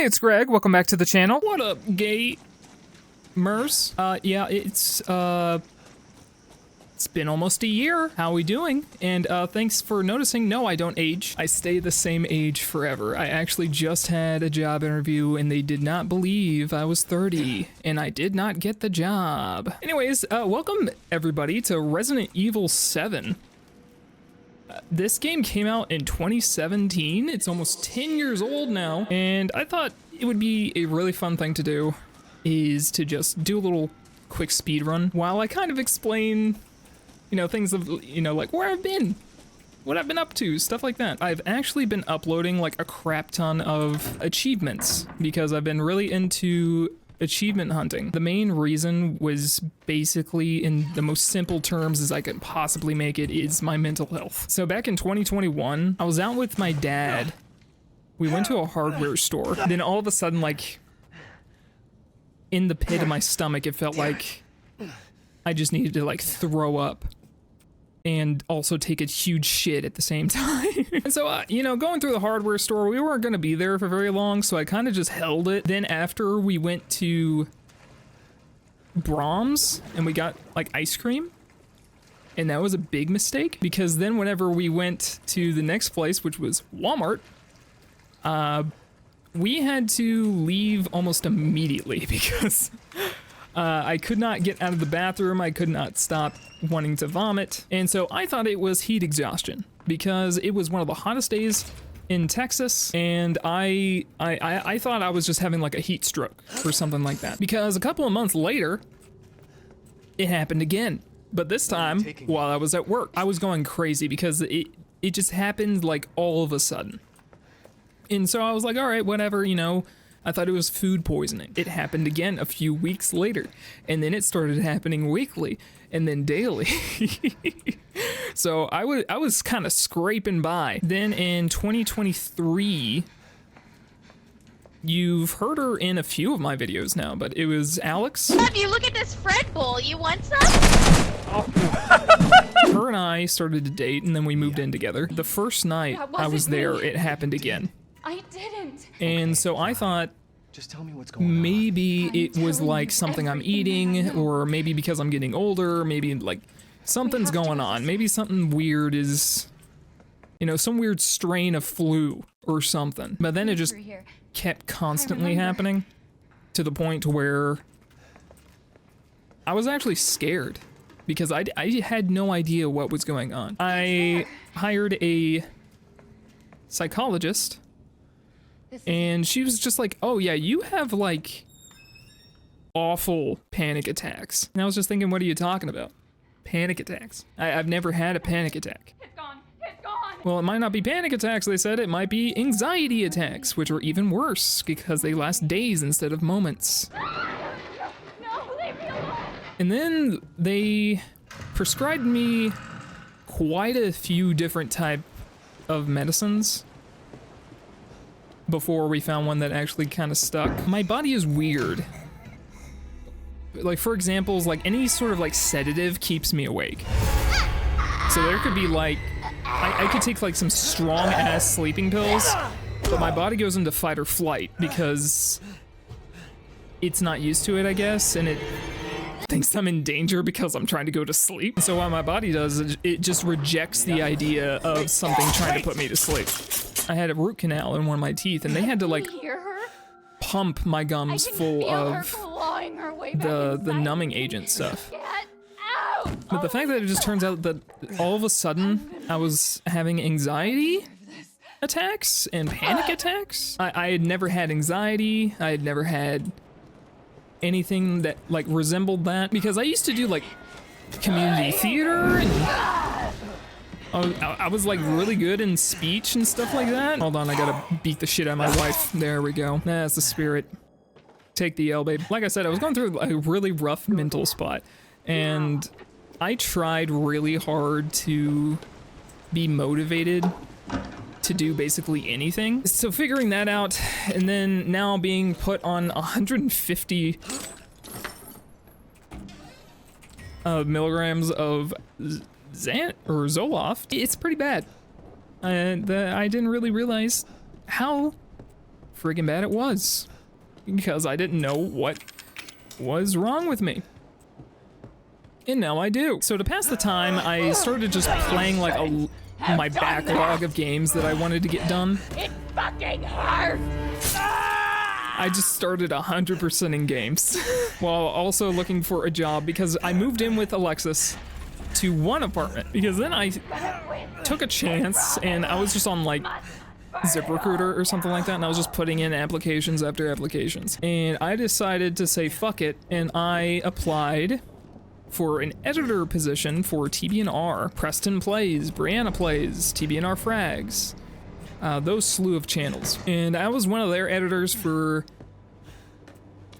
it's Greg. Welcome back to the channel. What up, gamers? Yeah, it's been almost a year. How we doing? And thanks for noticing. No, I don't age. I stay the same age forever. I actually just had a job interview and they did not believe I was 30 and I did not get the job. Anyways, welcome everybody to Resident Evil 7. This game came out in 2017. It's almost 10 years old now, and I thought it would be a really fun thing to do is to just do a little quick speed run while I kind of explain, you know, things of, you know, like where I've been, what I've been up to, stuff like that. I've actually been uploading like a crap ton of achievements because I've been really into achievement hunting. The main reason was basically, in the most simple terms as I could possibly make it, is my mental health. So back in 2021, I was out with my dad. We went to a hardware store. Then all of a sudden, like, in the pit of my stomach, it felt like I just needed to, like, throw up and also take a huge shit at the same time. And so, you know, going through the hardware store, we weren't gonna be there for very long, so I kind of just held it. Then after we went to Brahms and we got like ice cream, and that was a big mistake because then whenever we went to the next place, which was Walmart, we had to leave almost immediately because I could not get out of the bathroom. I could not stop wanting to vomit. And so I thought it was heat exhaustion because it was one of the hottest days in Texas. And I thought I was just having like a heat stroke or something like that, because a couple of months later, it happened again. But this time while I was at work, I was going crazy because it just happened like all of a sudden. And so I was like, all right, whatever, you know, I thought it was food poisoning. It happened again a few weeks later, and then it started happening weekly, and then daily. So I was kind of scraping by. Then in 2023, you've heard her in a few of my videos now, but it was Alex. You look at this Fred bowl. You want some? Her and I started to date, and then we moved in together. The first night I was there, it happened again. I didn't. And so I thought, just tell me what's going on. maybe it was like something I'm eating, or maybe because I'm getting older, maybe like something's going on. Maybe something weird is, you know, some weird strain of flu or something. But then it just kept constantly happening to the point where I was actually scared because I had no idea what was going on. I hired a psychologist, and she was just like, oh yeah, you have like awful panic attacks. And I was just thinking, what are you talking about? Panic attacks. I've never had a panic attack. It's gone. It's gone. Well, it might not be panic attacks, they said. It might be anxiety attacks, which are even worse because they last days instead of moments. No, leave me alone. And then they prescribed me quite a few different type of medicines before we found one that actually kind of stuck. My body is weird. Like, for example, like any sort of like sedative keeps me awake. So there could be like, I could take like some strong ass sleeping pills, but my body goes into fight or flight because it's not used to it, I guess, and it thinks I'm in danger because I'm trying to go to sleep. So what my body does is it just rejects the idea of something trying to put me to sleep. I had a root canal in one of my teeth, and they had to like pump my gums full of the numbing agent stuff. But the fact that it just turns out that all of a sudden I was having anxiety attacks and panic attacks. I had never had anxiety. I had never had anything that like resembled that, because I used to do like community theater and I was like really good in speech and stuff like that. Hold on, I gotta beat the shit out of my wife. There we go. That's the spirit. Take the L, babe. Like I said, I was going through a really rough mental spot, and I tried really hard to be motivated to do basically anything. So figuring that out, and then now being put on 150 milligrams of Zoloft, it's pretty bad. I didn't really realize how friggin' bad it was. Because I didn't know what was wrong with me. And now I do. So to pass the time, I started just playing like my backlog of games that I wanted to get done. It fucking hurts! I just started 100% in games while also looking for a job because I moved in with Alexis to one apartment because then I took a chance and I was just on like ZipRecruiter or something like that, and I was just putting in applications after applications. And I decided to say fuck it, and I applied for an editor position for TBNR, Preston Plays, Brianna Plays, TBNR Frags, those slew of channels. And I was one of their editors for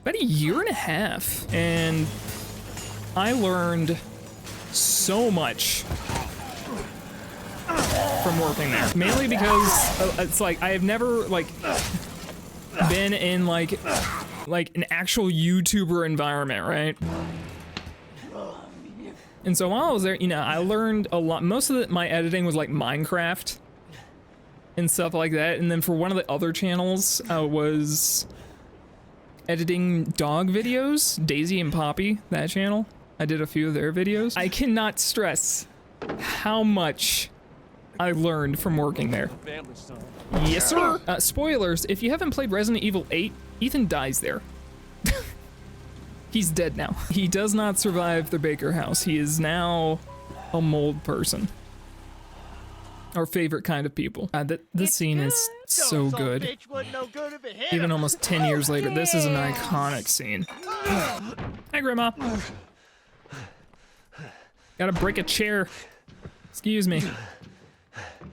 about a year and a half, and I learned so much from working there. Mainly because it's like I have never like been in like an actual YouTuber environment, right? And so while I was there, you know, I learned a lot. Most of my editing was like Minecraft and stuff like that. And then for one of the other channels, I was editing dog videos, Daisy and Poppy, that channel. I did a few of their videos. I cannot stress how much I learned from working there. Yes, sir. Spoilers, if you haven't played Resident Evil 8, Ethan dies there. He's dead now. He does not survive the Baker house. He is now a mold person. Our favorite kind of people. This scene is so good. Even almost 10 years later, this is an iconic scene. Hi, Grandma. Gotta break a chair. Excuse me.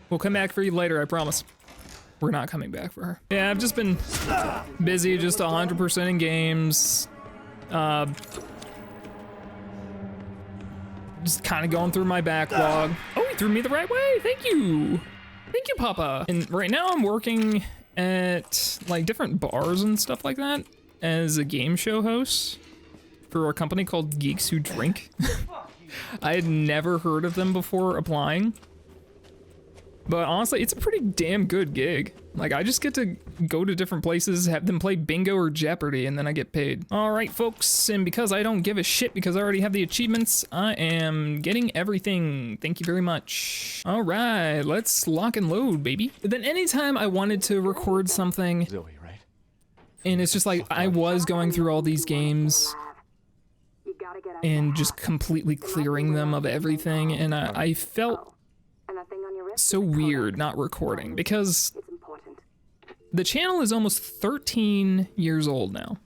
We'll come back for you later, I promise. We're not coming back for her. Yeah, I've just been busy, just 100% in games. Just kind of going through my backlog. Oh, he threw me the right way. Thank you. Thank you, Papa. And right now I'm working at like different bars and stuff like that as a game show host for a company called Geeks Who Drink. I had never heard of them before applying. But honestly, it's a pretty damn good gig. Like, I just get to go to different places, have them play bingo or Jeopardy, and then I get paid. All right, folks, and because I don't give a shit because I already have the achievements, I am getting everything. Thank you very much. All right, let's lock and load, baby. But then anytime I wanted to record something, Zoe, right? and it's just like, I was going through all these games and just completely clearing them of everything, and I felt so weird not recording because the channel is almost 13 years old now.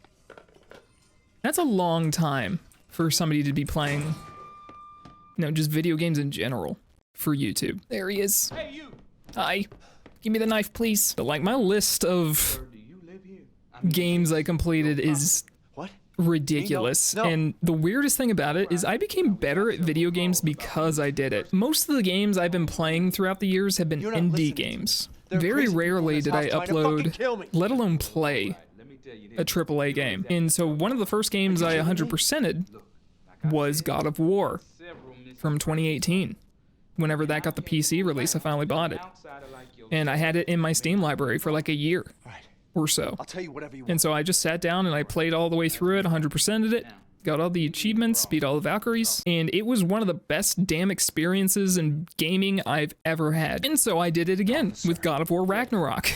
That's a long time for somebody to be playing, you know, just video games in general for YouTube. There he is. Hey, you! Hi. Give me the knife, please. But like, my list of Do you live here? games I completed is What? ridiculous. No. And the weirdest thing about it is I became better at video games because I did it. Most of the games I've been playing throughout the years have been You're not indie listening. games. There are Very crazy people in rarely this did house I trying to fucking kill me. upload, let alone play a AAA game. And so one of the first games I 100%ed was God of War from 2018. Whenever that got the PC release, I finally bought it. And I had it in my Steam library for like a year All right. or so. I'll tell you whatever you want. And so I just sat down and I played all the way through it, 100%ed it, got all the achievements, beat all the Valkyries, and it was one of the best damn experiences in gaming I've ever had. And so I did it again with God of War Ragnarok.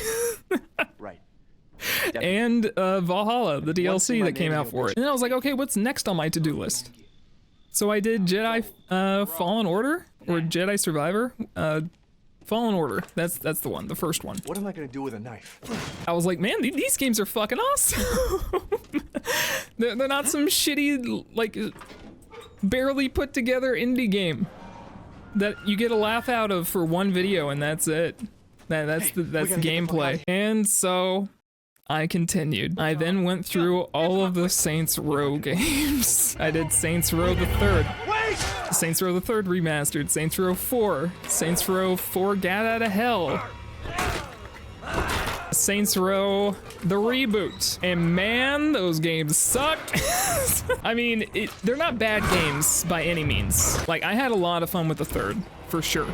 Right. And Valhalla, the Once in DLC my that came name, out you'll for it. And then I was like, okay, what's next on my to-do list? So I did Jedi Fallen Order, or Jedi Survivor. Fallen Order, that's the one, the first one. What am I gonna do with a knife? I was like, man, these games are fucking awesome. they're not some shitty, like, barely put together indie game that you get a laugh out of for one video and that's it. That's the gotta get the fuck out gameplay. of here. And so I continued. I then went through all of the Saints Row games. I did Saints Row the Third. Wait! Saints Row the Third remastered, Saints Row 4, Saints Row 4 Gat Out of Hell, Saints Row the reboot, and man, those games suck. I mean, they're not bad games by any means. Like, I had a lot of fun with the third, for sure.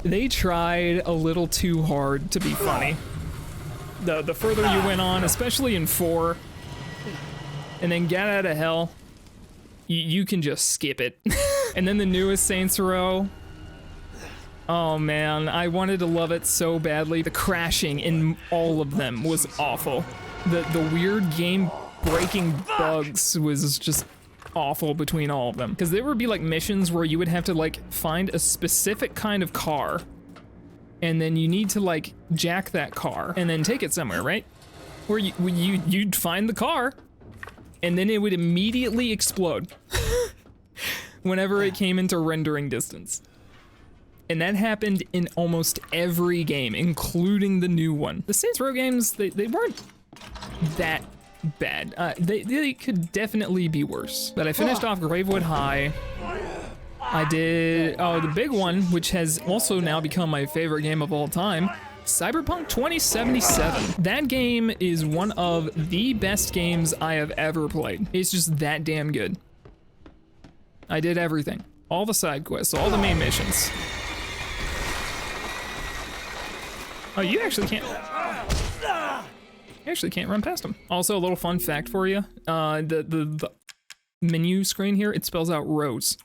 They tried a little too hard to be funny. The further you went on, especially in 4, and then Get Out of Hell, you can just skip it. And then the newest Saints Row. Oh man, I wanted to love it so badly. The crashing in all of them was awful. The weird game-breaking bugs was just awful between all of them. Because there would be like missions where you would have to like find a specific kind of car, and then you need to like jack that car and then take it somewhere, right? Where you'd find the car, and then it would immediately explode whenever it came into rendering distance. And that happened in almost every game, including the new one. The Saints Row games, they weren't that bad. They could definitely be worse. But I finished off Gravewood High. I did, the big one, which has also now become my favorite game of all time, Cyberpunk 2077. That game is one of the best games I have ever played. It's just that damn good. I did everything. All the side quests, all the main missions. Oh, you actually can't run past them. Also, a little fun fact for you. The menu screen here, it spells out rose.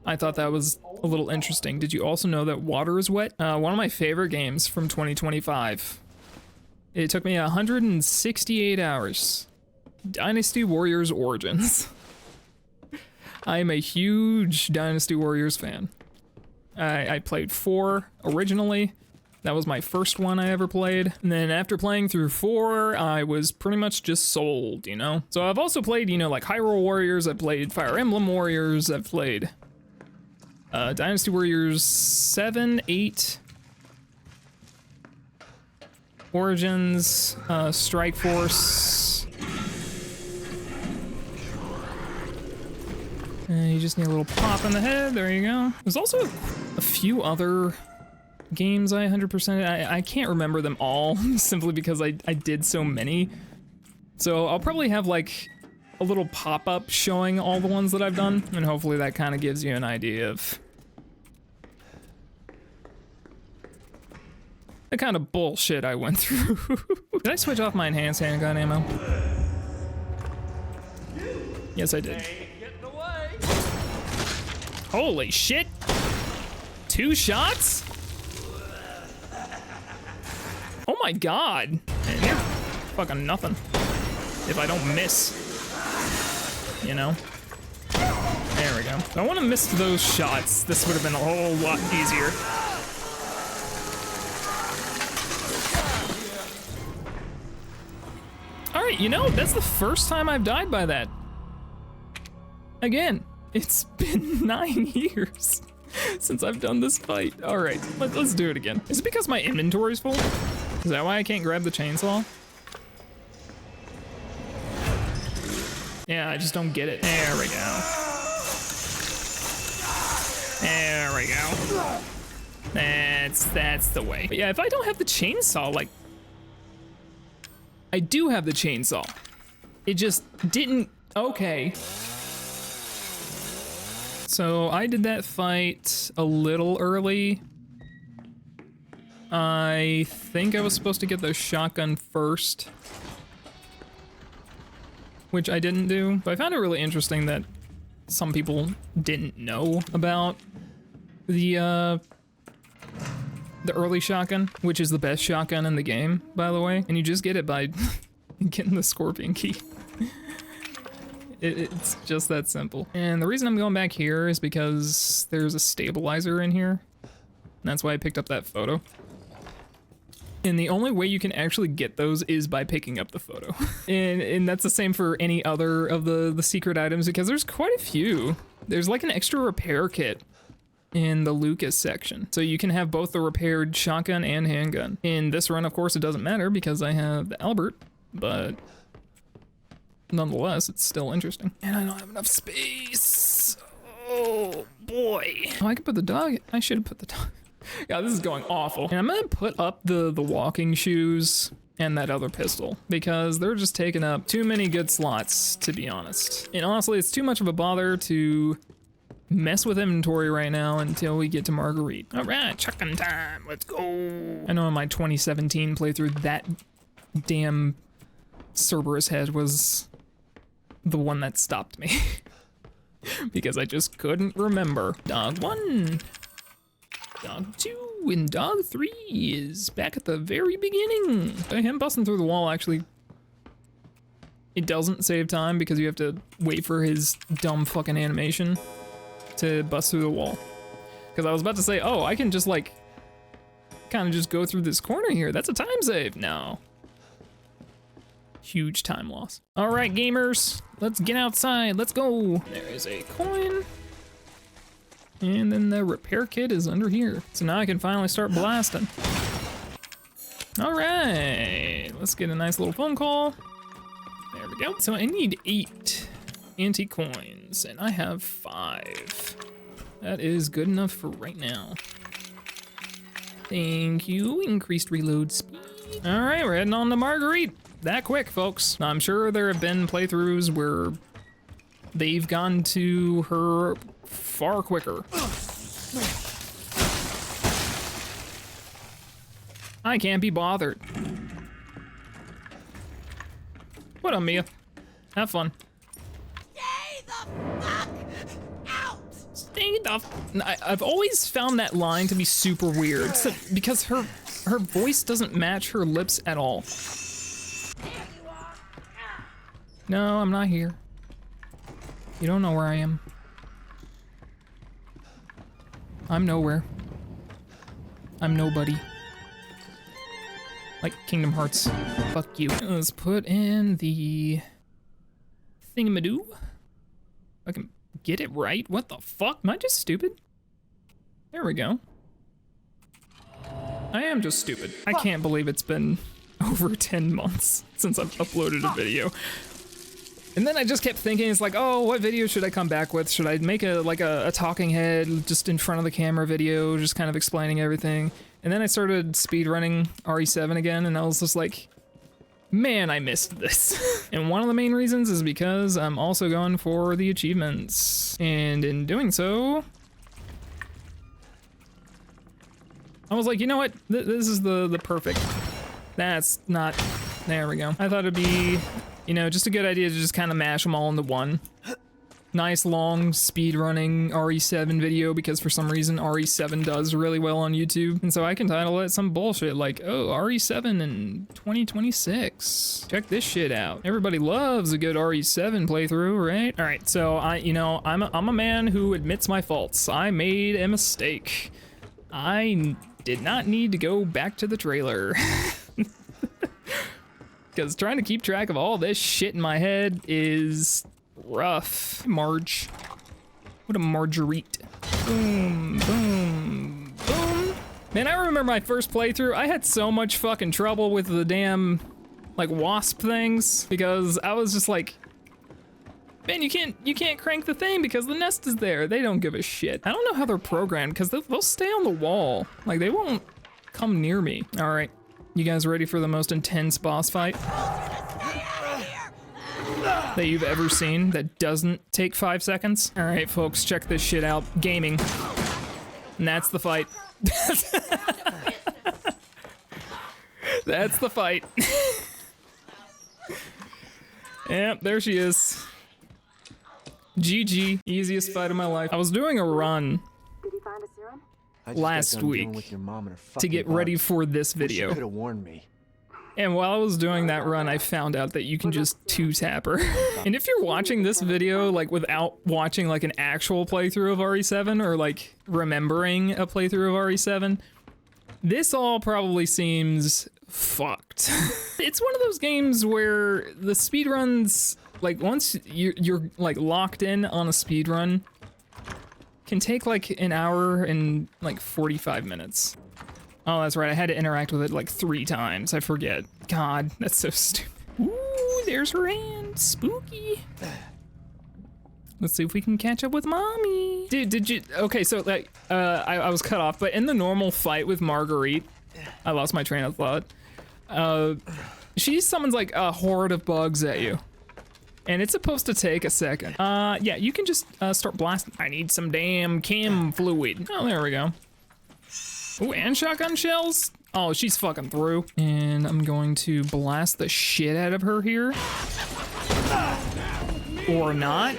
I thought that was a little interesting. Did you also know that water is wet? One of my favorite games from 2025. It took me 168 hours. Dynasty Warriors Origins. I am a huge Dynasty Warriors fan. I played 4 originally. That was my first one I ever played. And then after playing through 4, I was pretty much just sold, you know? So I've also played, you know, like Hyrule Warriors, I've played Fire Emblem Warriors, I've played Dynasty Warriors 7, 8, Origins, Strike Force. You just need a little pop in the head, there you go. There's also a few other games I 100%, I can't remember them all, simply because I did so many. So I'll probably have like a little pop-up showing all the ones that I've done, and hopefully that kind of gives you an idea of the kind of bullshit I went through. Did I switch off my enhanced handgun ammo? Yes, I did. Holy shit! 2 shots? Oh my god! And you're fucking nothing if I don't miss. You know? There we go. If I wouldn't have missed those shots, this would have been a whole lot easier. Alright, you know, that's the first time I've died by that. Again, it's been 9 years since I've done this fight. Alright, let's do it again. Is it because my inventory's full? Is that why I can't grab the chainsaw? Yeah, I just don't get it. There we go. There we go. That's the way. But yeah, if I don't have the chainsaw, like, I do have the chainsaw. It just didn't, okay. So I did that fight a little early. I think I was supposed to get the shotgun first, which I didn't do, but I found it really interesting that some people didn't know about the early shotgun, which is the best shotgun in the game, by the way, and you just get it by getting the scorpion key. It's just that simple. And the reason I'm going back here is because there's a stabilizer in here, and that's why I picked up that photo. And the only way you can actually get those is by picking up the photo. and that's the same for any other of the secret items, because there's quite a few. There's like an extra repair kit in the Lucas section. So you can have both the repaired shotgun and handgun. In this run, of course, it doesn't matter because I have the Albert, but nonetheless, it's still interesting. And I don't have enough space. Oh boy. Oh, I could put the dog, I should have put the dog. Yeah, this is going awful. And I'm gonna put up the walking shoes and that other pistol because they're just taking up too many good slots, to be honest. And honestly, it's too much of a bother to mess with inventory right now until we get to Marguerite. All right, chucking time. Let's go. I know in my 2017 playthrough, that damn Cerberus head was the one that stopped me because I just couldn't remember. Dog 1, Dog 2, and Dog 3 is back at the very beginning. Him busting through the wall actually, it doesn't save time because you have to wait for his dumb fucking animation to bust through the wall. Because I was about to say, oh, I can just like kind of just go through this corner here. That's a time save. No. Huge time loss. All right, gamers, let's get outside. Let's go. There is a coin. And then the repair kit is under here. So now I can finally start blasting. All right, let's get a nice little phone call. There we go. So I need 8 antique coins and I have 5. That is good enough for right now. Thank you. Increased reload speed. All right, we're heading on to Marguerite. That quick, folks. Now, I'm sure there have been playthroughs where they've gone to her far quicker. I can't be bothered. What up, Mia? Have fun. Stay the fuck out! Stay the I've always found that line to be super weird because her voice doesn't match her lips at all. No, I'm not here. You don't know where I am. I'm nowhere. I'm nobody. Like Kingdom Hearts. Fuck you. Let's put in the thingamadoo. I can get it right. What the fuck? Am I just stupid? There we go. I am just stupid. I can't believe it's been over 10 months since I've uploaded a video. And then I just kept thinking, it's like, oh, what video should I come back with? Should I make a talking head just in front of the camera video, just kind of explaining everything? And then I started speedrunning RE7 again, and I was just like, man, I missed this. And one of the main reasons is because I'm also going for the achievements. And in doing so, I was like, you know what? This is the perfect. That's not, there we go. I thought it'd be, you know, just a good idea to just kind of mash them all into one. Nice long speedrunning RE7 video because for some reason RE7 does really well on YouTube. And so I can title it some bullshit like, oh, RE7 in 2026. Check this shit out. Everybody loves a good RE7 playthrough, right? All right, so I'm a man who admits my faults. I made a mistake. I did not need to go back to the trailer. Because trying to keep track of all this shit in my head is rough. Marge. What a Marguerite. Boom, boom, boom. Man, I remember my first playthrough, I had so much fucking trouble with the damn, like, wasp things, because I was just like, man, you can't crank the thing because the nest is there. They don't give a shit. I don't know how they're programmed, because they'll stay on the wall. Like, they won't come near me. All right. You guys ready for the most intense boss fight that you've ever seen that doesn't take 5 seconds? All right, folks, check this shit out. Gaming. And that's the fight. That's the fight. Yep, there she is. GG. Easiest fight of my life. I was doing a run last week to get ready for this video. You could have warned me. And while I was doing that run, I found out that you can just 2-tap her. And if you're watching this video, like, without watching, like, an actual playthrough of RE7 or, like, remembering a playthrough of RE7, this all probably seems fucked. It's one of those games where the speedruns, like, once you're like, locked in on a speedrun, can take like an hour and like 45 minutes. Oh, that's right. I had to interact with it like 3 times. I forget. God, that's so stupid. Ooh, there's her hand. Spooky. Let's see if we can catch up with mommy. Dude, did you? Okay, so like, I was cut off, but in the normal fight with Marguerite, I lost my train of thought. She summons like a horde of bugs at you. And it's supposed to take a second. Yeah, you can just start blasting. I need some damn chem fluid. Oh, there we go. Oh, and shotgun shells? Oh, she's fucking through. And I'm going to blast the shit out of her here. Or not.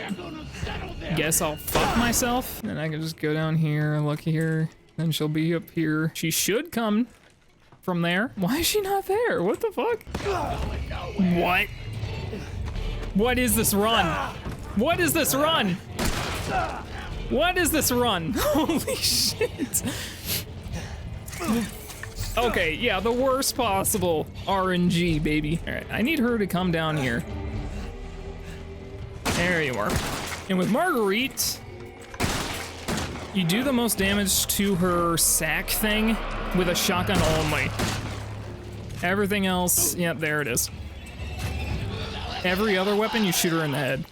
Guess I'll fuck myself. And I can just go down here, look here. Then she'll be up here. She should come from there. Why is she not there? What the fuck? What? What is this run? What is this run? What is this run? Holy shit. Okay, yeah, the worst possible RNG, baby. All right, I need her to come down here. There you are. And with Marguerite, you do the most damage to her sack thing with a shotgun only. Everything else, yep, there it is. Every other weapon, you shoot her in the head.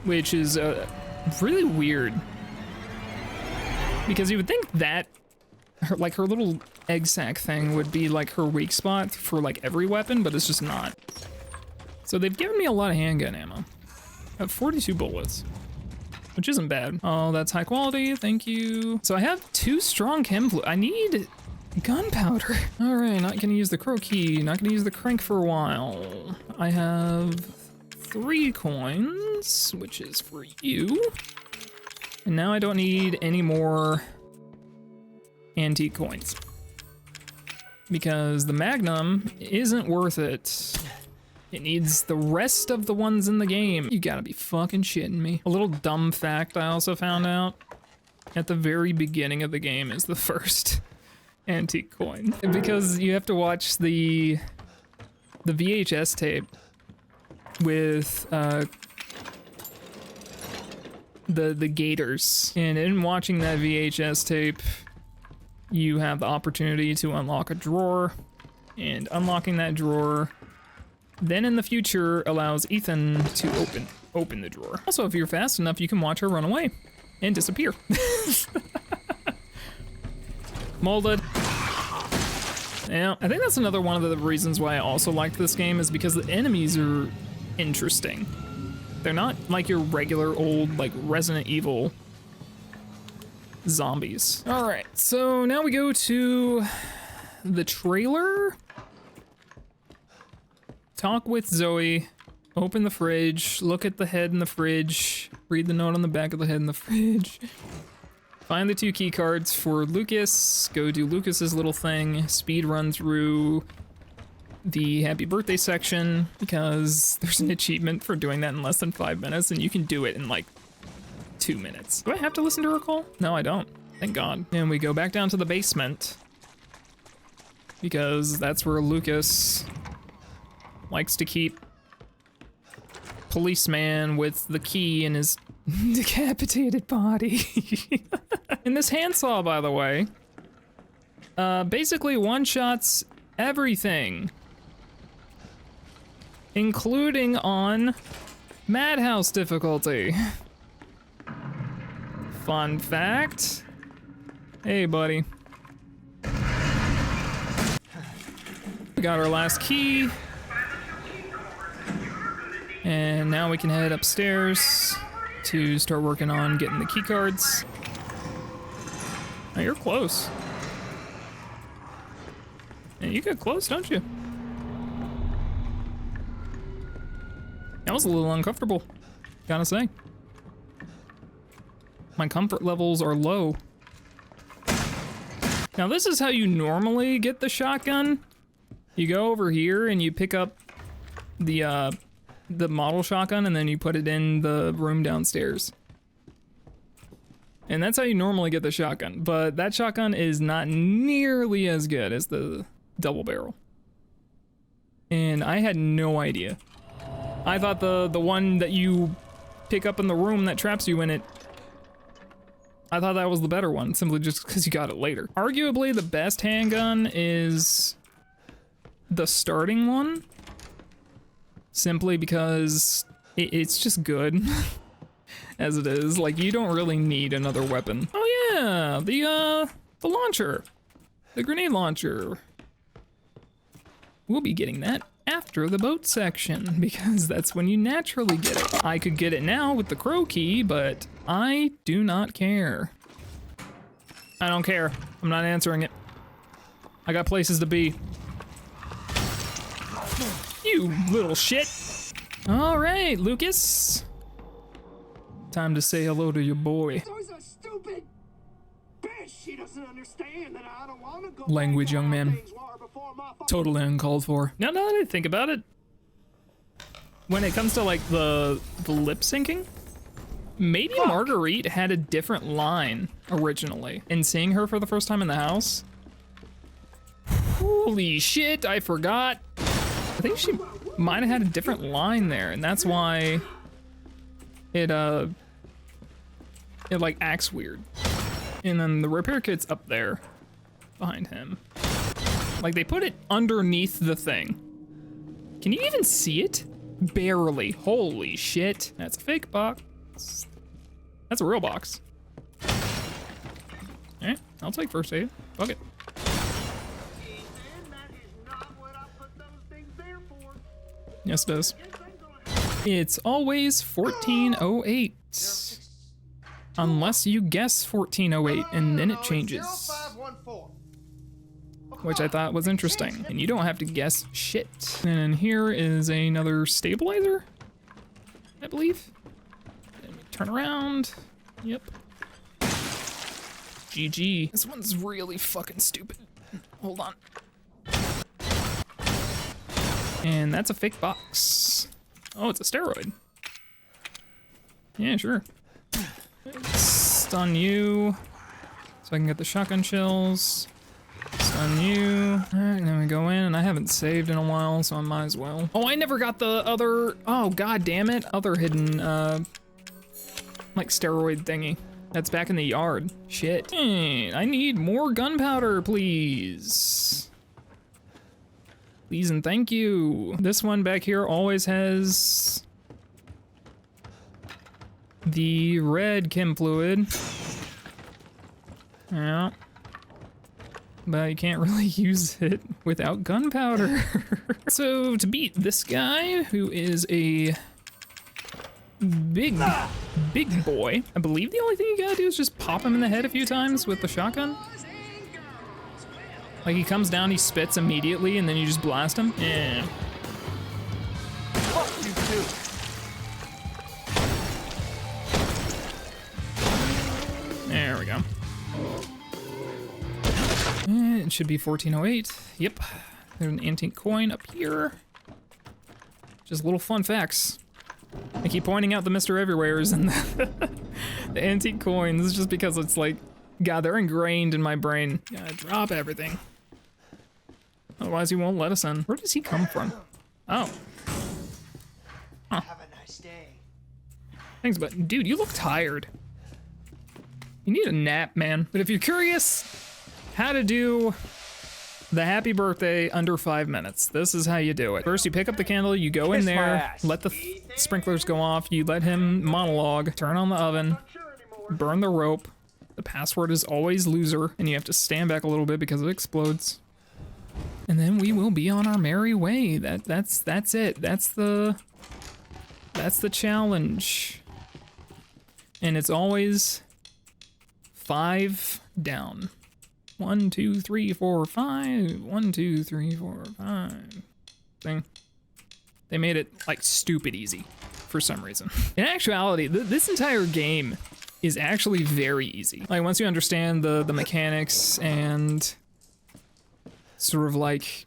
Which is really weird. Because you would think that, like her little egg sack thing would be like her weak spot for like every weapon, but it's just not. So they've given me a lot of handgun ammo. I have 42 bullets, which isn't bad. Oh, that's high quality, thank you. So I have 2 strong chem fluid. I need gunpowder. All right, not gonna use the crow key, not gonna use the crank for a while. I have 3 coins, which is for you. And now I don't need any more antique coins. Because the Magnum isn't worth it. It needs the rest of the ones in the game. You gotta be fucking shitting me. A little dumb fact I also found out. At the very beginning of the game is the first antique coin. Because you have to watch the VHS tape with the gators. And in watching that VHS tape, you have the opportunity to unlock a drawer. And unlocking that drawer then in the future allows Ethan to open the drawer. Also, if you're fast enough, you can watch her run away and disappear. Molded. Yeah, I think that's another one of the reasons why I also like this game is because the enemies are interesting. They're not like your regular old like Resident Evil zombies. All right, so now we go to the trailer. Talk with Zoe, open the fridge, look at the head in the fridge, read the note on the back of the head in the fridge, find the 2 key cards for Lucas, go do Lucas's little thing, speed run through the happy birthday section because there's an achievement for doing that in less than 5 minutes and you can do it in like 2 minutes. Do I have to listen to her call? No, I don't. Thank God. And we go back down to the basement because that's where Lucas likes to keep policeman with the key in his decapitated body. And this handsaw, by the way, basically one-shots everything, including on Madhouse difficulty. Fun fact. Hey, buddy. We got our last key. And now we can head upstairs to start working on getting the key cards. Oh, you're close. Yeah, you get close, don't you? That was a little uncomfortable, gotta say. My comfort levels are low. Now this is how you normally get the shotgun. You go over here and you pick up the model shotgun and then you put it in the room downstairs. And that's how you normally get the shotgun, but that shotgun is not nearly as good as the double barrel. And I had no idea. I thought the one that you pick up in the room that traps you in it, I thought that was the better one, simply just because you got it later. Arguably the best handgun is the starting one. Simply because it's just good as it is. Like, you don't really need another weapon. Oh yeah, the launcher. The grenade launcher. We'll be getting that after the boat section, because that's when you naturally get it. I could get it now with the crow key, but I do not care. I don't care. I'm not answering it. I got places to be. You little shit. All right, Lucas. Time to say hello to your boy. a stupid bitch. She doesn't understand that I don't want to go Language, back to young how man. things were before my Totally uncalled for. Now that I think about it, when it comes to like the lip syncing, maybe Marguerite had a different line originally. And seeing her for the first time in the house, holy shit, I forgot. I think she might have had a different line there, and that's why it like acts weird. And then the repair kit's up there behind him. Like they put it underneath the thing. Can you even see it? Barely. Holy shit. That's a fake box. That's a real box. Alright, I'll take first aid. Fuck it. Yes, it does. It's always 1408. Unless you guess 1408 and then it changes. Which I thought was interesting. And you don't have to guess shit. And here is another stabilizer, I believe. Let me turn around. Yep. GG. This one's really fucking stupid. Hold on. And that's a fake box. Oh, it's a steroid. Yeah, sure. Stun you, so I can get the shotgun shells. Stun you. Alright, then we go in, and I haven't saved in a while, so I might as well. Oh, I never got the other, oh god damn it, other hidden, like steroid thingy. That's back in the yard. Shit. I need more gunpowder, please. Please and thank you. This one back here always has the red chem fluid. Yeah. But you can't really use it without gunpowder. So to beat this guy, who is a big boy, I believe the only thing you gotta do is just pop him in the head a few times with the shotgun. Like he comes down, he spits immediately, and then you just blast him. Yeah. Fuck you too. There we go. And it should be 1408. Yep. There's an antique coin up here. Just little fun facts. I keep pointing out the Mr. Everywheres and the antique coins just because it's like, God, they're ingrained in my brain. Gotta drop everything. Otherwise he won't let us in. Where does he come from? Oh. Huh. Have a nice day. Thanks, but dude, you look tired. You need a nap, man. But if you're curious how to do the happy birthday under 5 minutes, this is how you do it. First, you pick up the candle, you go in Kiss my there, ass. let the sprinklers go off, you let him monologue, turn on the oven, burn the rope. The password is always loser, and you have to stand back a little bit because it explodes. And then we will be on our merry way. That's it. That's the challenge. And it's always 5 down. 1, 2, 3, 4, 5. 1, 2, 3, 4, 5. Thing. They made it like stupid easy for some reason. In actuality, this entire game is actually very easy. Like once you understand the mechanics and sort of like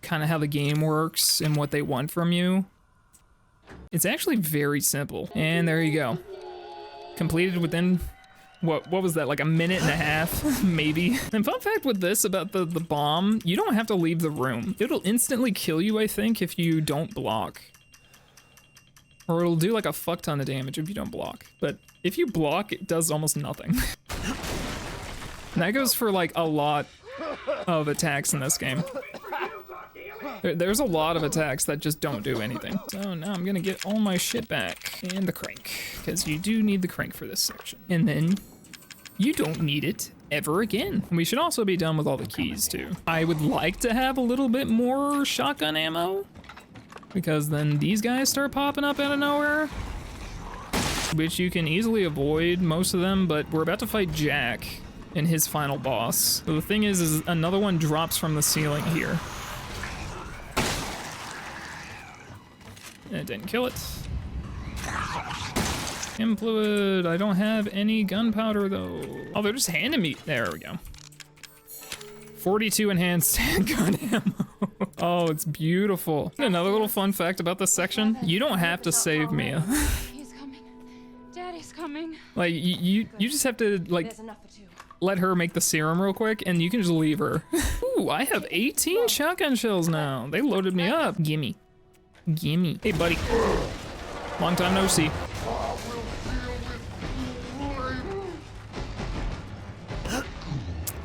kind of how the game works and what they want from you, it's actually very simple. And there you go. Completed within, what was that, like a minute and a half, maybe? And fun fact with this about the bomb, you don't have to leave the room. It'll instantly kill you, I think, if you don't block. Or it'll do like a fuck ton of damage if you don't block. But if you block, it does almost nothing. And that goes for like a lot of attacks in this game. There's a lot of attacks that just don't do anything. So now I'm gonna get all my shit back. And the crank, because you do need the crank for this section. And then you don't need it ever again. We should also be done with all the keys too. I would like to have a little bit more shotgun ammo, because then these guys start popping up out of nowhere, which you can easily avoid most of them, but we're about to fight Jack and his final boss. So the thing is another one drops from the ceiling here. And it didn't kill it. Chem fluid, I don't have any gunpowder though. Oh, they're just handing me, there we go. 42 enhanced handgun ammo. Oh, it's beautiful. Another little fun fact about this section, you don't have to save Mia. He's coming. Daddy's coming. Like, you just have to, like, let her make the serum real quick, and you can just leave her. Ooh, I have 18 shotgun shells now. They loaded me up. Gimme. Gimme. Hey, buddy. Long time no see.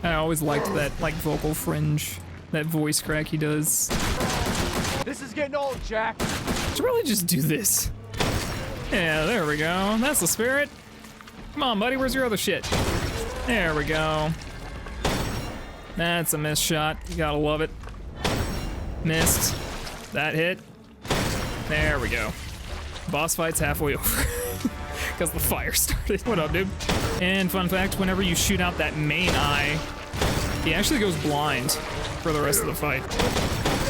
I always liked that, like, vocal fringe, that voice crack he does. This is getting old, Jack. Should really just do this. Yeah, there we go. That's the spirit. Come on, buddy, where's your other shit? There we go. That's a missed shot. You gotta love it. Missed. That hit. There we go. Boss fight's halfway over. Because the fire started. What up, dude? And fun fact, whenever you shoot out that main eye, he actually goes blind for the rest of the fight.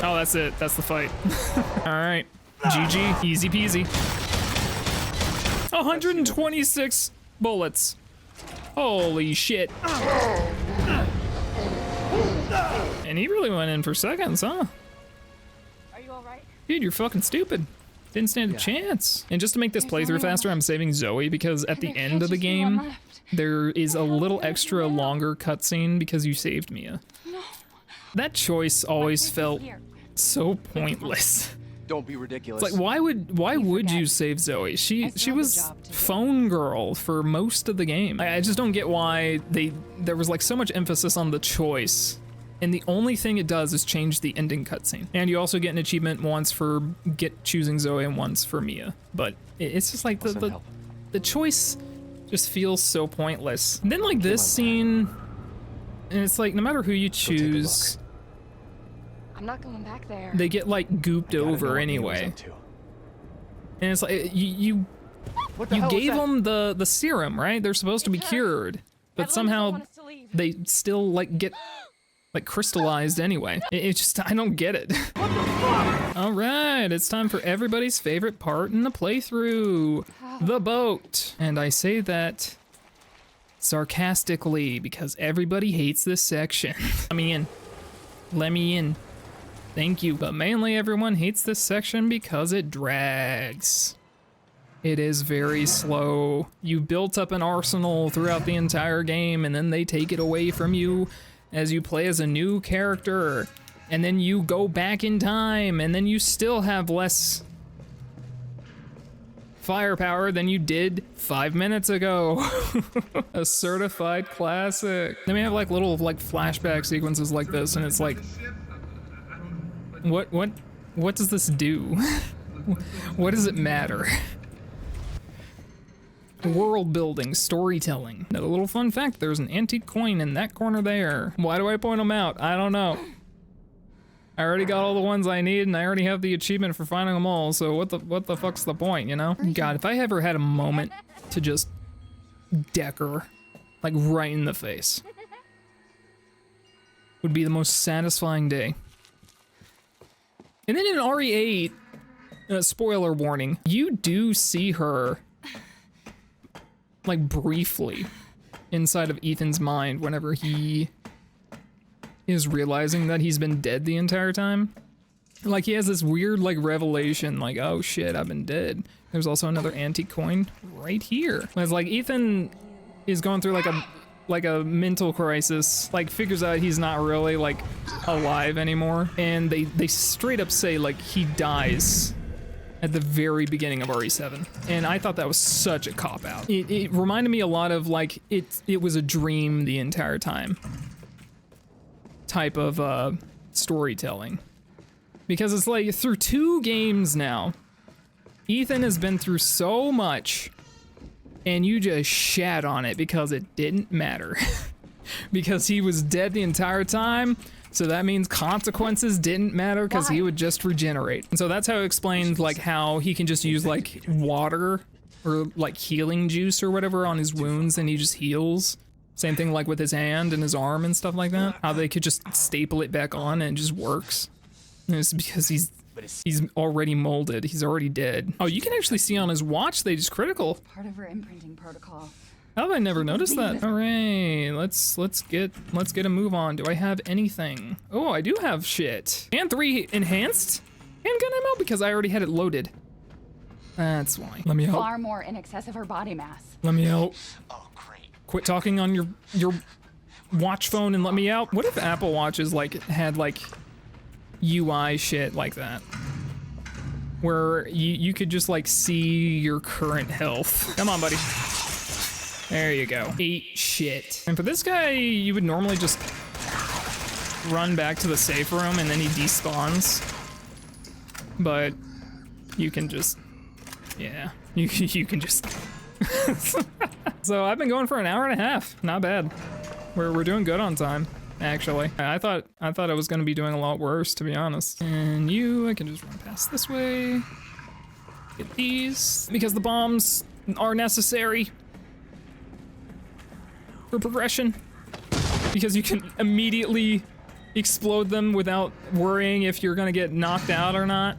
Oh, that's it. That's the fight. All right. GG. Easy peasy. 126 bullets. Holy shit. And he really went in for seconds, huh? Are you all right? Dude, you're fucking stupid. Didn't stand a chance. And just to make this playthrough faster, I'm saving Zoe because at the end of the game, there is a little extra longer cutscene because you saved Mia. No. That choice always felt so pointless. Don't be ridiculous. It's like, why would you save Zoe? She was phone girl for most of the game. I just don't get why there was like so much emphasis on the choice. And the only thing it does is change the ending cutscene. And you also get an achievement once for choosing Zoe and once for Mia. But it's just like the choice just feels so pointless. And then like this scene, and it's like no matter who you choose, I'm not going back there. they get like gooped over anyway. And it's like you gave them the serum, right? They're supposed to be cured, but somehow they still like get like crystallized anyway. It just, I don't get it. What the fuck? All right, it's time for everybody's favorite part in the playthrough, the boat. And I say that sarcastically because everybody hates this section. Let me in. Let me in. Thank you. But mainly everyone hates this section because it drags. It is very slow. You built up an arsenal throughout the entire game and then they take it away from you as you play as a new character, and then you go back in time, and then you still have less firepower than you did 5 minutes ago. A certified classic. Then we have like little like flashback sequences like this, and it's like, what does this do? What does it matter? World building, storytelling. Another little fun fact, there's an antique coin in that corner there. Why do I point them out? I don't know. I already got all the ones I need and I already have the achievement for finding them all, so what the fuck's the point, you know? God, if I ever had a moment to just deck her, like right in the face, would be the most satisfying day. And then in RE8, spoiler warning, you do see her like briefly inside of Ethan's mind whenever he is realizing that he's been dead the entire time. Like he has this weird like revelation, like, oh shit, I've been dead. There's also another antique coin right here. It's like Ethan is going through like a mental crisis, like figures out he's not really like alive anymore, and they straight up say like he dies at the very beginning of RE7, and I thought that was such a cop-out. It reminded me a lot of like it was a dream the entire time type of storytelling, because it's like through 2 games now, Ethan has been through so much, and you just shat on it because it didn't matter. because he was dead the entire time. So that means consequences didn't matter because he would just regenerate. And so that's how it explains like how he can just use like water or like healing juice or whatever on his wounds and he just heals. Same thing like with his hand and his arm and stuff like that. How they could just staple it back on and it just works. And it's because he's already molded. He's already dead. Oh, you can actually see on his watch they just critical. Part of her imprinting protocol. How have I never noticed that? All right, let's get a move on. Do I have anything? Oh, I do have shit. And 3 enhanced handgun ammo because I already had it loaded. That's why. Let me out. Far more in excess of her body mass. Let me out. Oh, great. Quit talking on your watch phone and let me out. What if Apple Watches like had like UI shit like that? Where you could just like see your current health. Come on, buddy. There you go. 8 shit. And for this guy, you would normally just run back to the safe room and then he despawns. But you can just, yeah, you can just. So I've been going for an hour and a half. Not bad. We're doing good on time, actually. I thought I was gonna be doing a lot worse, to be honest. And I can just run past this way. Get these because the bombs are necessary. For progression, because you can immediately explode them without worrying if you're gonna get knocked out or not.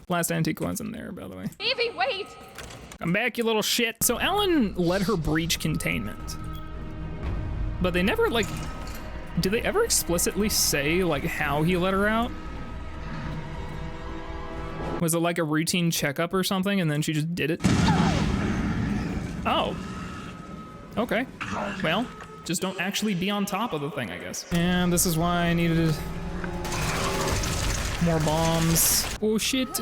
Last antique one's in there, by the way. Evie, wait! Come back, you little shit. So Alan let her breach containment, but they never like, did they ever explicitly say like how he let her out? Was it like a routine checkup or something and then she just did it? Oh. Okay, well, just don't actually be on top of the thing, I guess. And this is why I needed more bombs. Oh shit.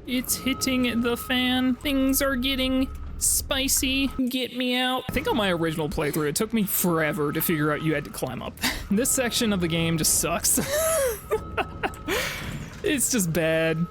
It's hitting the fan. Things are getting spicy. Get me out. I think on my original playthrough, it took me forever to figure out you had to climb up. This section of the game just sucks. It's just bad.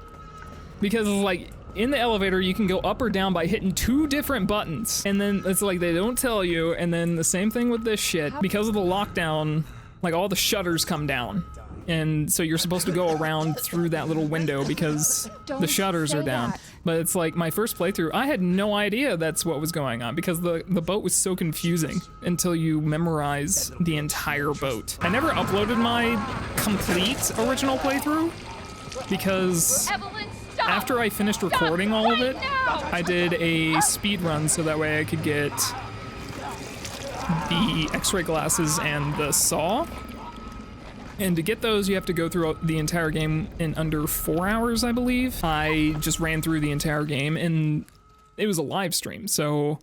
Because like, in the elevator, you can go up or down by hitting 2 different buttons. And then it's like they don't tell you. And then the same thing with this shit. Because of the lockdown, like all the shutters come down. And so you're supposed to go around through that little window because the shutters are down. But it's like my first playthrough, I had no idea that's what was going on because the boat was so confusing until you memorize the entire boat. I never uploaded my complete original playthrough because after I finished recording all of it, I did a speed run so that way I could get the x-ray glasses and the saw. And to get those, you have to go through the entire game in under 4 hours, I believe. I just ran through the entire game and it was a live stream, so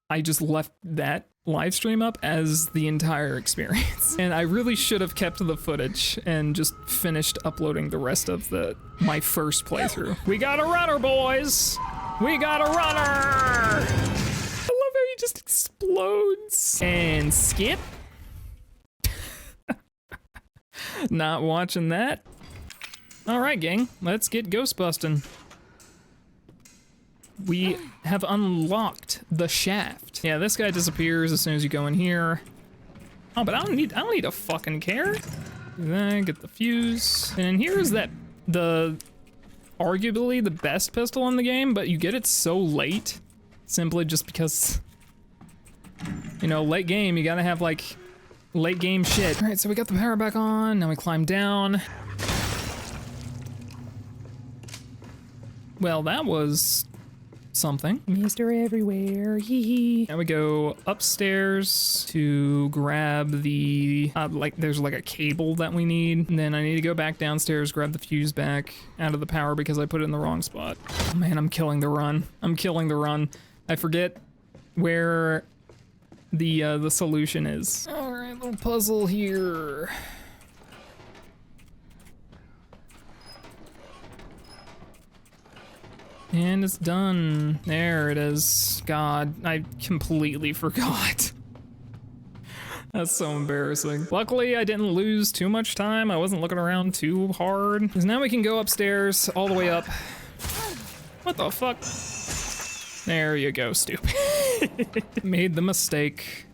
I just left that live stream up as the entire experience. And I really should have kept the footage and just finished uploading the rest of my first playthrough. We got a runner, boys! We got a runner! I love how he just explodes. And skip. Not watching that. All right, gang, let's get ghost busting. We have unlocked the shaft. Yeah, this guy disappears as soon as you go in here. Oh, but I don't need a fucking care. Then get the fuse. And here is arguably the best pistol in the game, but you get it so late, simply just because, you know, late game, you gotta have like late game shit. All right, so we got the power back on, now we climb down. Well, that was something. Mr. Everywhere, hee hee. Now we go upstairs to grab the, there's like a cable that we need. And then I need to go back downstairs, grab the fuse back out of the power because I put it in the wrong spot. Oh man, I'm killing the run. I'm killing the run. I forget where the solution is. All right, little puzzle here. And it's done. There it is. God, I completely forgot. That's so embarrassing. Luckily, I didn't lose too much time. I wasn't looking around too hard. Because now we can go upstairs all the way up. What the fuck? There you go, stupid. Made the mistake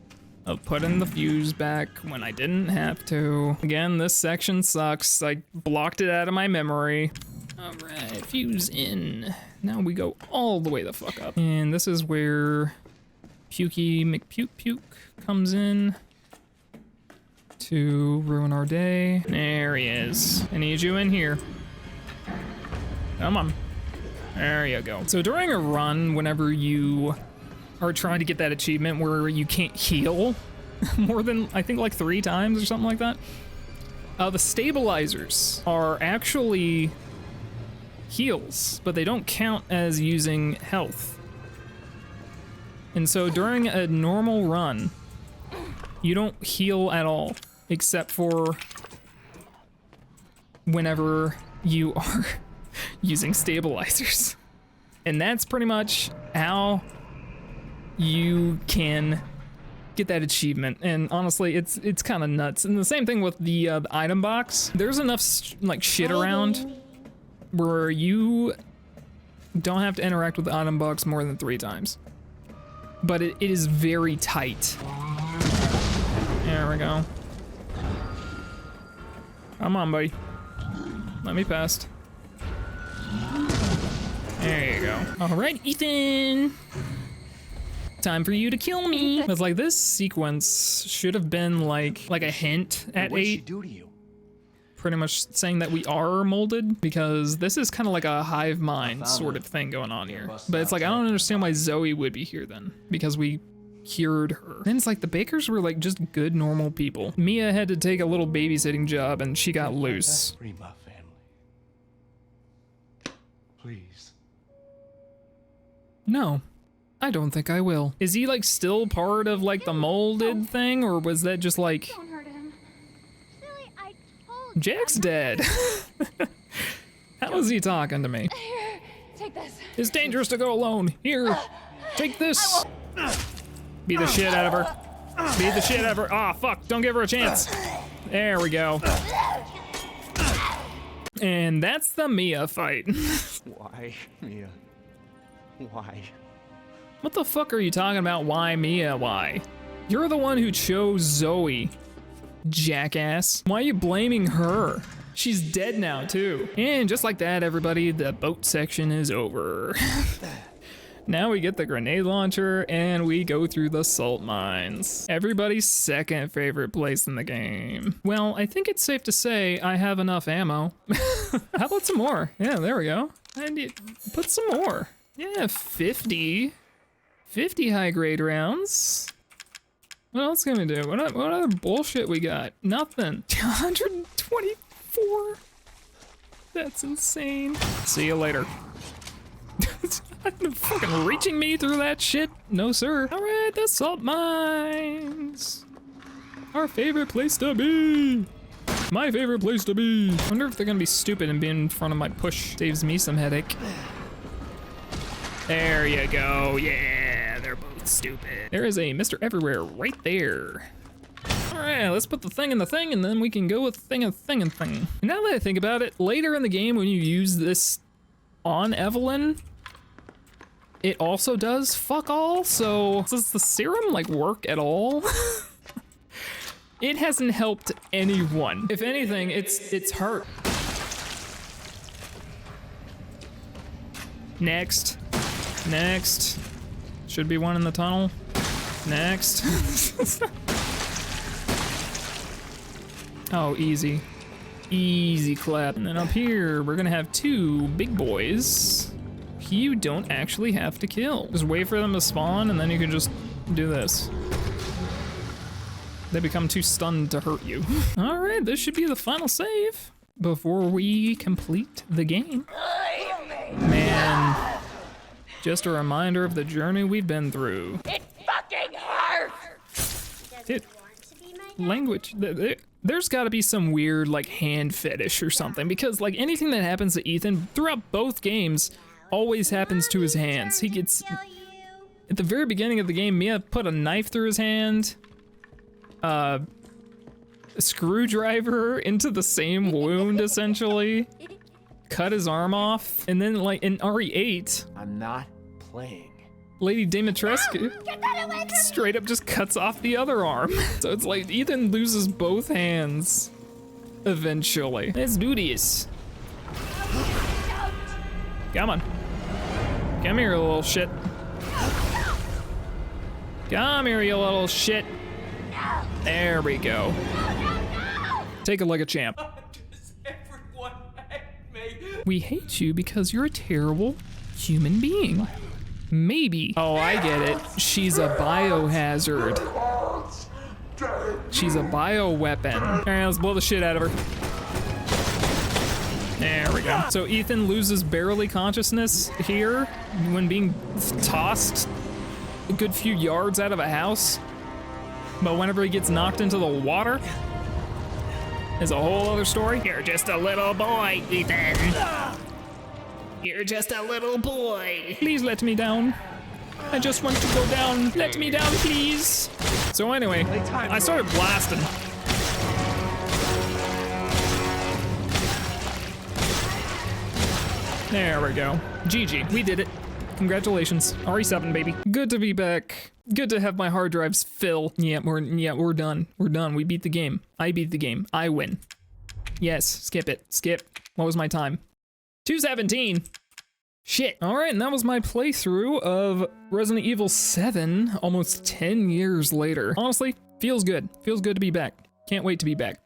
of putting the fuse back when I didn't have to. Again, this section sucks. I blocked it out of my memory. All right, fuse in. Now we go all the way the fuck up. And this is where Pukey McPuke comes in to ruin our day. There he is. I need you in here. Come on. There you go. So during a run, whenever you are trying to get that achievement where you can't heal more than, I think, like 3 times or something like that, the stabilizers are actually heals, but they don't count as using health. And so during a normal run, you don't heal at all, except for whenever you are using stabilizers. And that's pretty much how you can get that achievement. And honestly, it's kind of nuts. And the same thing with the item box. There's enough like shit around where you don't have to interact with the item box more than 3 times. But it is very tight. There we go. Come on, buddy. Let me pass. There you go. All right, Ethan. Time for you to kill me. But like this sequence should have been like a hint at What did she 8. do to you? Pretty much saying that we are molded, because this is kind of like a hive mind sort of thing going on here. But it's like, I don't understand why Zoe would be here then, because we cured her. Then it's like the Bakers were like just good, normal people. Mia had to take a little babysitting job and she got loose. Free my family. Please. No, I don't think I will. Is he like still part of like the molded thing, or was that just like... Don't hurt him. Silly, I told you. Jack's dead. How is he talking to me? Here, take this. It's dangerous to go alone. Here, take this. Beat the shit out of her. Beat the shit out of her. Ah, fuck, don't give her a chance. There we go. And that's the Mia fight. Why, Mia? Why? What the fuck are you talking about? Why, Mia? Why? You're the one who chose Zoe, jackass. Why are you blaming her? She's dead now, too. And just like that, everybody, the boat section is over. Now we get the grenade launcher and we go through the salt mines. Everybody's second favorite place in the game. Well, I think it's safe to say I have enough ammo. How about some more? Yeah, there we go. And put some more. Yeah, 50 high grade rounds. What else can we do? What other bullshit we got? Nothing. 124. That's insane. See you later. Fucking reaching me through that shit? No, sir. All right, the salt mines. Our favorite place to be. My favorite place to be. Wonder if they're gonna be stupid and be in front of my push. Saves me some headache. There you go. Yeah, they're both stupid. There is a Mr. Everywhere right there. All right, let's put the thing in the thing, and then we can go with thing and thing and thing. And now that I think about it, later in the game when you use this on Evelyn, it also does fuck all. So does the serum like work at all? It hasn't helped anyone. If anything, it's hurt. Next. Should be one in the tunnel. Next. Oh, easy. Easy clap. And then up here, we're gonna have 2 big boys. You don't actually have to kill. Just wait for them to spawn and then you can just do this. They become too stunned to hurt you. All right, this should be the final save before we complete the game. Man, just a reminder of the journey we've been through. It fucking hurts! Dude, language, there's gotta be some weird like hand fetish or something, because like anything that happens to Ethan throughout both games always happens to his hands. He gets, at the very beginning of the game, Mia put a knife through his hand, a screwdriver into the same wound essentially, cut his arm off, and then like in RE8, I'm not playing. Lady Dimitrescu straight up just cuts off the other arm. So it's like Ethan loses both hands eventually. Let's do this. Come on. Come here, you little shit. Come here, you little shit. There we go. Take it like a champ. Everyone hate me. We hate you because you're a terrible human being. Maybe. Oh, I get it. She's a biohazard. She's a bioweapon. All right, let's blow the shit out of her. There we go. So Ethan loses barely consciousness here when being tossed a good few yards out of a house. But whenever he gets knocked into the water, is a whole other story. You're just a little boy, Ethan. You're just a little boy. Please let me down. I just want to go down. Let me down, please. So anyway, I started blasting. There we go. GG, we did it. Congratulations, RE7 baby. Good to be back. Good to have my hard drives fill. Yeah, we're done. We're done. We beat the game. I beat the game. I win. Yes, skip it. Skip. What was my time? 2:17. Shit. All right, and that was my playthrough of Resident Evil 7 almost 10 years later. Honestly, feels good. Feels good to be back. Can't wait to be back.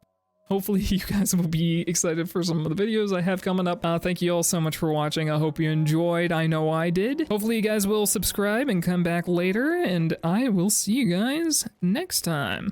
Hopefully you guys will be excited for some of the videos I have coming up. Thank you all so much for watching. I hope you enjoyed. I know I did. Hopefully you guys will subscribe and come back later, and I will see you guys next time.